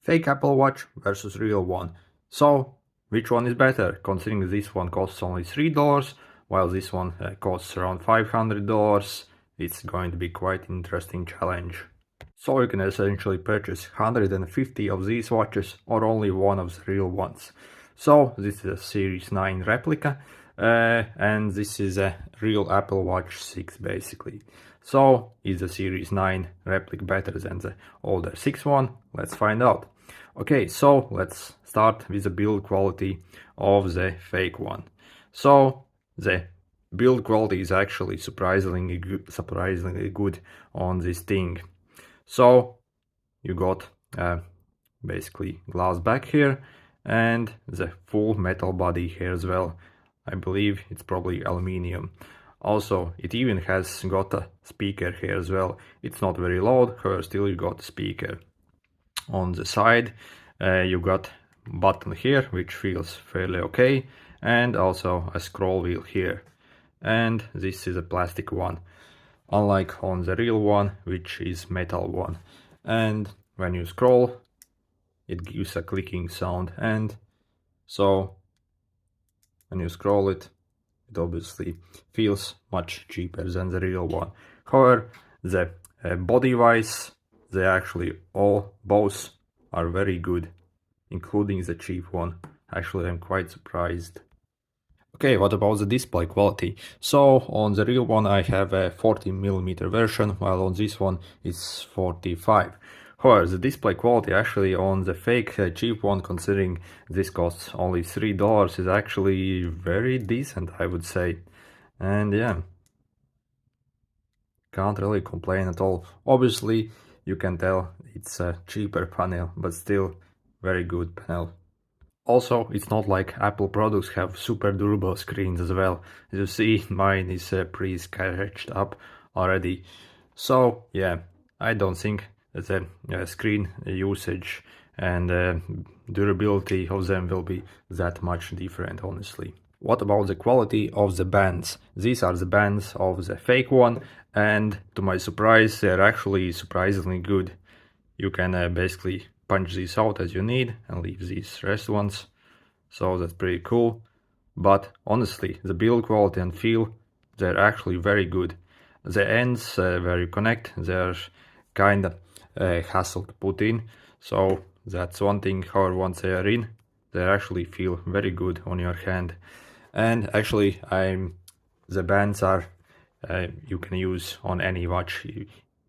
Fake Apple Watch versus real one. So, which one is better, considering this one costs only $3, while this one costs around $500? It's going to be quite interesting challenge. So you can essentially purchase 150 of these watches or only one of the real ones. So this is a Series 9 replica and this is a real Apple Watch 6 basically. So is the Series 9 replica better than the older 6 one? Let's find out. Okay, so let's start with the build quality of the fake one. So the build quality is actually surprisingly good on this thing. So you got basically glass back here and the full metal body here as well. I believe it's probably aluminium. Also, it even has got a speaker here as well. It's not very loud, however still you got a speaker. On the side you got button here, which feels fairly okay, and also a scroll wheel here. And this is a plastic one, unlike on the real one, which is metal one. And when you scroll, it gives a clicking sound, and so when you scroll it, it obviously feels much cheaper than the real one. However, the body wise, they actually both are very good, including the cheap one. Actually, I'm quite surprised. Okay, what about the display quality? So on the real one I have a 40mm version, while on this one it's 45. However, the display quality actually on the fake cheap one, considering this costs only $3, is actually very decent, I would say. And yeah, can't really complain at all. Obviously, you can tell it's a cheaper panel, but still very good panel. Also, it's not like Apple products have super durable screens as well. As you see, mine is pre-scratched up already. So yeah, I don't think the screen usage and durability of them will be that much different, honestly. What about the quality of the bands? These are the bands of the fake one, and to my surprise, they're actually surprisingly good. You can basically punch these out as you need and leave these rest ones, so that's pretty cool. But honestly, the build quality and feel, they're actually very good. The ends where you connect, they're kinda hassle to put in, so that's one thing. However, once they are in, they actually feel very good on your hand. And actually, the bands are you can use on any watch.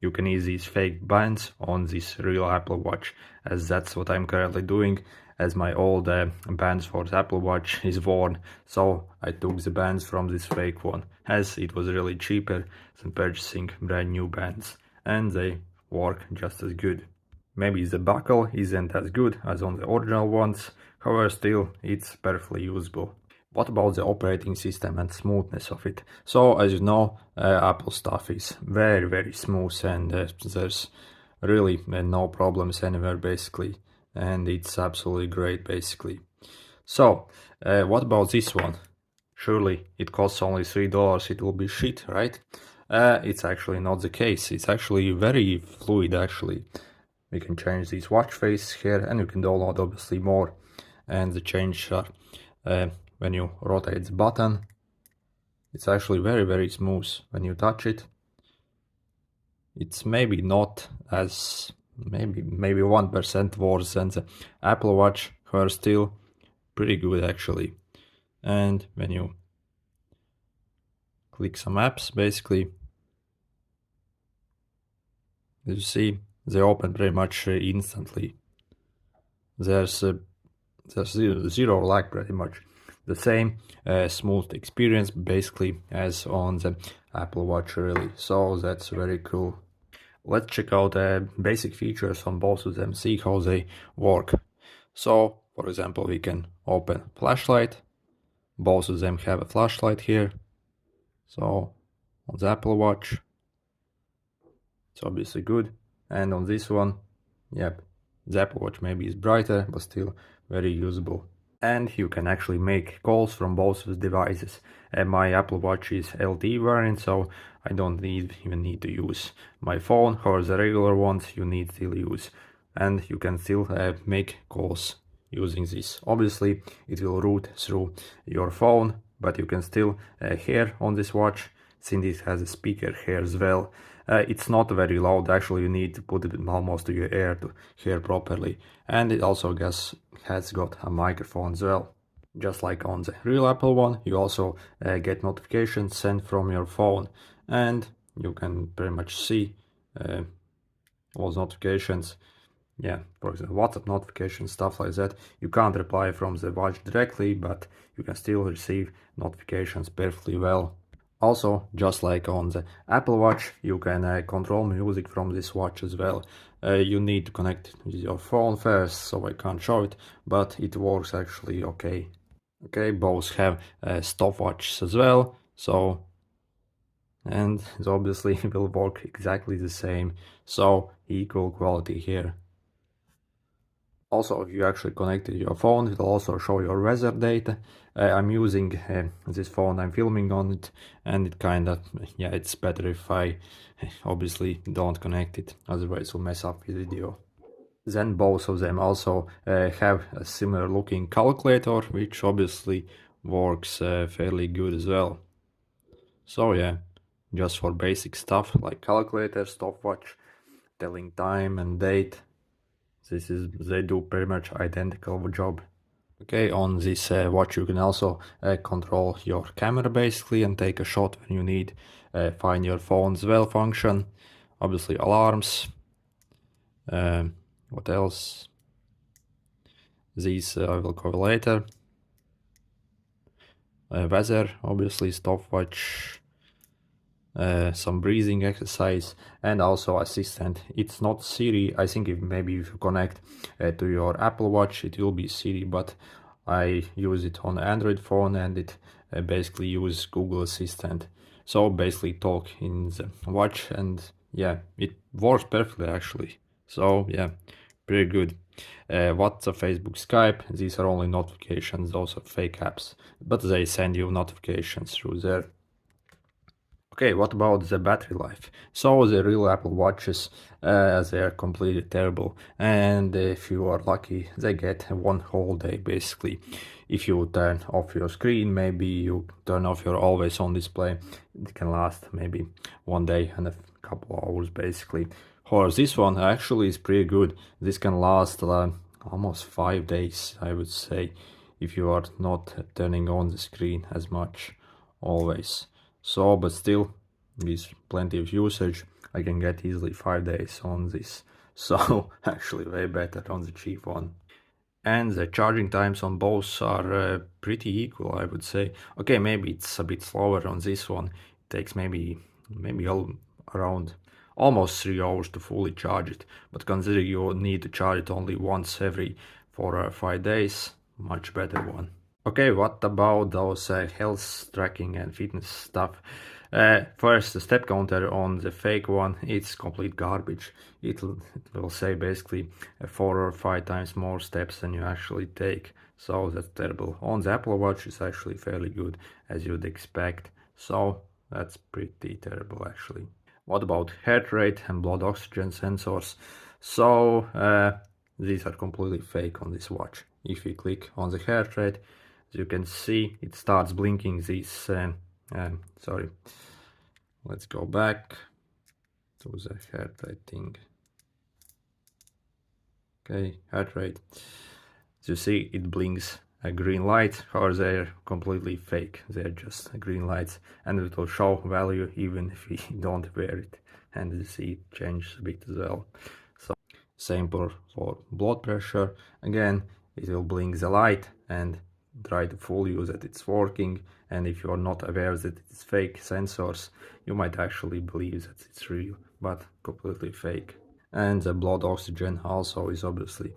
You can use these fake bands on this real Apple Watch, as that's what I'm currently doing, as my old bands for the Apple Watch is worn. So I took the bands from this fake one, as it was really cheaper than purchasing brand new bands, and they work just as good. Maybe the buckle isn't as good as on the original ones, however still it's perfectly usable. What about the operating system and smoothness of it? So as you know, Apple stuff is very smooth, and there's really no problems anywhere basically, and it's absolutely great basically. So what about this one? Surely it costs only $3, it will be shit, right? It's actually not the case. It's actually very fluid actually. We can change this watch face here, and you can download obviously more, and the change when you rotate the button, it's actually very smooth. When you touch it, it's maybe not as maybe 1% worse than the Apple Watch, however still pretty good actually. And when you click some apps, basically, as you see, they open pretty much instantly. There's zero lag pretty much. The same smooth experience basically as on the Apple Watch really, so that's very cool. Let's check out basic features on both of them, see how they work. So for example, we can open flashlight. Both of them have a flashlight here. So on the Apple Watch, it's obviously good, and on this one, yep, the Apple Watch maybe is brighter, but still very usable. And you can actually make calls from both of the devices. My Apple Watch is LTE variant, so I don't even need to use my phone. Or the regular ones, you need to use and you can still make calls using this. Obviously it will route through your phone, but you can still hear on this watch, since it has a speaker here as well. It's not very loud, actually you need to put it almost to your ear to hear properly, and it also has got a microphone as well. Just like on the real Apple one, you also get notifications sent from your phone, and you can pretty much see all those notifications. Yeah, for example, WhatsApp notifications, stuff like that. You can't reply from the watch directly, but you can still receive notifications perfectly well. Also, just like on the Apple Watch, you can control music from this watch as well. You need to connect it with your phone first, so I can't show it, but it works actually okay. Okay, both have stopwatches as well, so, and it obviously will work exactly the same, so equal quality here. Also, if you actually connect it to your phone, it will also show your weather data. I'm using this phone, I'm filming on it, and it kinda, yeah, it's better if I obviously don't connect it, otherwise it will mess up the video. Then both of them also have a similar looking calculator, which obviously works fairly good as well. So yeah, just for basic stuff like calculator, stopwatch, telling time and date, they do pretty much identical job. Okay, on this watch you can also control your camera basically and take a shot when you need. Find your phone as well function, obviously alarms. What else? These I will cover later. Weather, obviously stopwatch, some breathing exercise, and also assistant. It's not Siri. I think maybe if you connect to your Apple Watch it will be Siri, but I use it on Android phone and it basically uses Google Assistant. So basically talk in the watch, and yeah, it works perfectly actually. So yeah, pretty good. WhatsApp, Facebook, Skype, these are only notifications, those are fake apps, but they send you notifications through there. Okay, what about the battery life? So the real Apple Watches, they are completely terrible, and if you are lucky, they get one whole day basically. If you turn off your screen, maybe you turn off your always on display, it can last maybe one day and a couple hours basically. Or this one actually is pretty good. This can last almost 5 days, I would say, if you are not turning on the screen as much always. So, but still, with plenty of usage, I can get easily 5 days on this. So, actually way better on the cheap one. And the charging times on both are pretty equal, I would say. Okay, maybe it's a bit slower on this one. It takes maybe around almost 3 hours to fully charge it. But considering you need to charge it only once every 4 or 5 days, much better one. Okay, what about those health tracking and fitness stuff? First, the step counter on the fake one, it's complete garbage. It will say basically 4 or 5 times more steps than you actually take. So that's terrible. On the Apple Watch, it's actually fairly good, as you'd expect. So that's pretty terrible actually. What about heart rate and blood oxygen sensors? So these are completely fake on this watch. If you click on the heart rate, as you can see, it starts blinking this, sorry, let's go back to the heart rate thing. Okay, heart rate. As you see, it blinks a green light, or they're completely fake. They're just green lights, and it will show value even if we don't wear it. And you see it changes a bit as well. So same for blood pressure. Again, it will blink the light and try to fool you that it's working, and if you're not aware that it's fake sensors, you might actually believe that it's real, but completely fake. And the blood oxygen also is obviously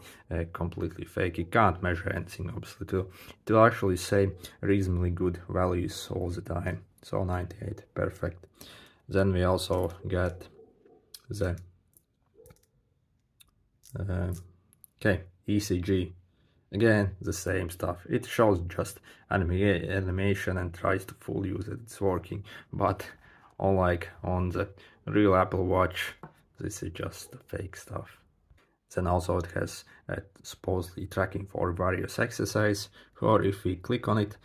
completely fake. You can't measure anything obviously to actually say reasonably good values all the time. So 98, perfect. Then we also get the ECG. Again, the same stuff. It shows just animation and tries to fool you that it's working, but unlike on the real Apple Watch, this is just fake stuff. Then also it has supposedly tracking for various exercise, or if we click on it,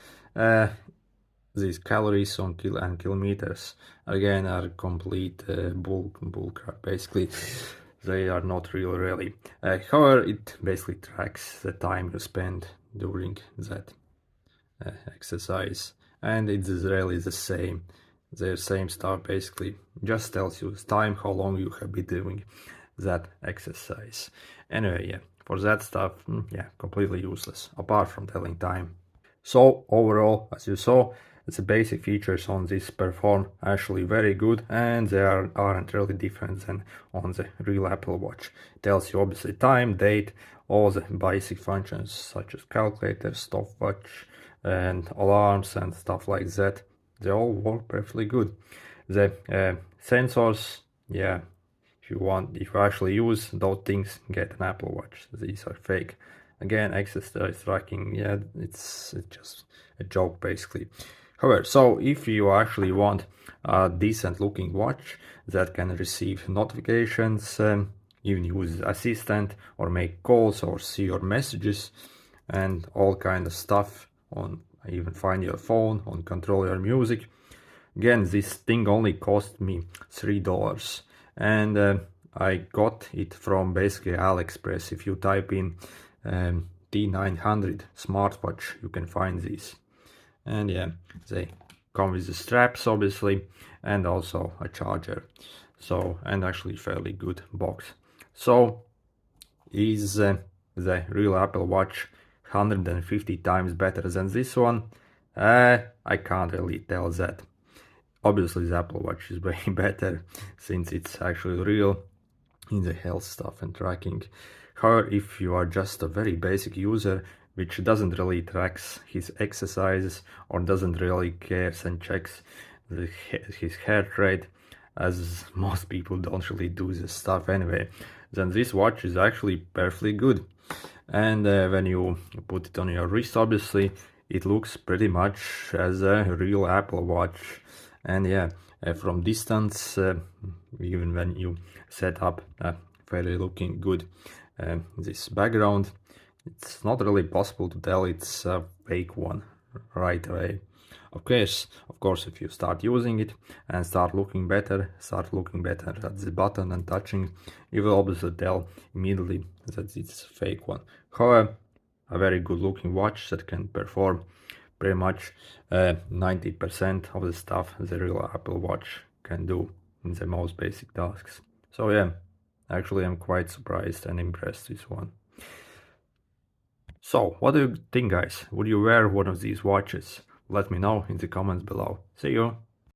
these calories on kilometers again are complete bull crap. Basically, they are not really. However, it basically tracks the time you spend during that exercise, and it's really the same. The same stuff basically just tells you the time, how long you have been doing that exercise. Anyway, yeah, for that stuff, yeah, completely useless apart from telling time. So overall, as you saw, the basic features on this perform actually very good, and they aren't really different than on the real Apple Watch. It tells you obviously time, date, all the basic functions such as calculator, stopwatch, and alarms and stuff like that. They all work perfectly good. The sensors, yeah, if you actually use those things, get an Apple Watch. These are fake. Again, exercise tracking, yeah, it's just a joke basically. However, so if you actually want a decent looking watch that can receive notifications, even use assistant or make calls or see your messages and all kind of stuff, on even find your phone, on control your music. Again, this thing only cost me $3, and I got it from basically Aliexpress. If you type in T900 smartwatch, you can find these. And yeah, they come with the straps obviously, and also a charger. So, and actually fairly good box. So is the real Apple Watch 150 times better than this one? I can't really tell that. Obviously the Apple Watch is way better since it's actually real in the health stuff and tracking. However, if you are just a very basic user which doesn't really tracks his exercises or doesn't really cares and checks his heart rate, as most people don't really do this stuff anyway, then this watch is actually perfectly good. And when you put it on your wrist, obviously it looks pretty much as a real Apple Watch. And yeah, from distance, even when you set up fairly looking good this background, it's not really possible to tell it's a fake one right away. Of course, if you start using it and start looking better at the button and touching, you will obviously tell immediately that it's a fake one. However, a very good looking watch that can perform pretty much 90% of the stuff the real Apple Watch can do in the most basic tasks. So yeah, actually I'm quite surprised and impressed with this one. So, what do you think, guys? Would you wear one of these watches? Let me know in the comments below. See you!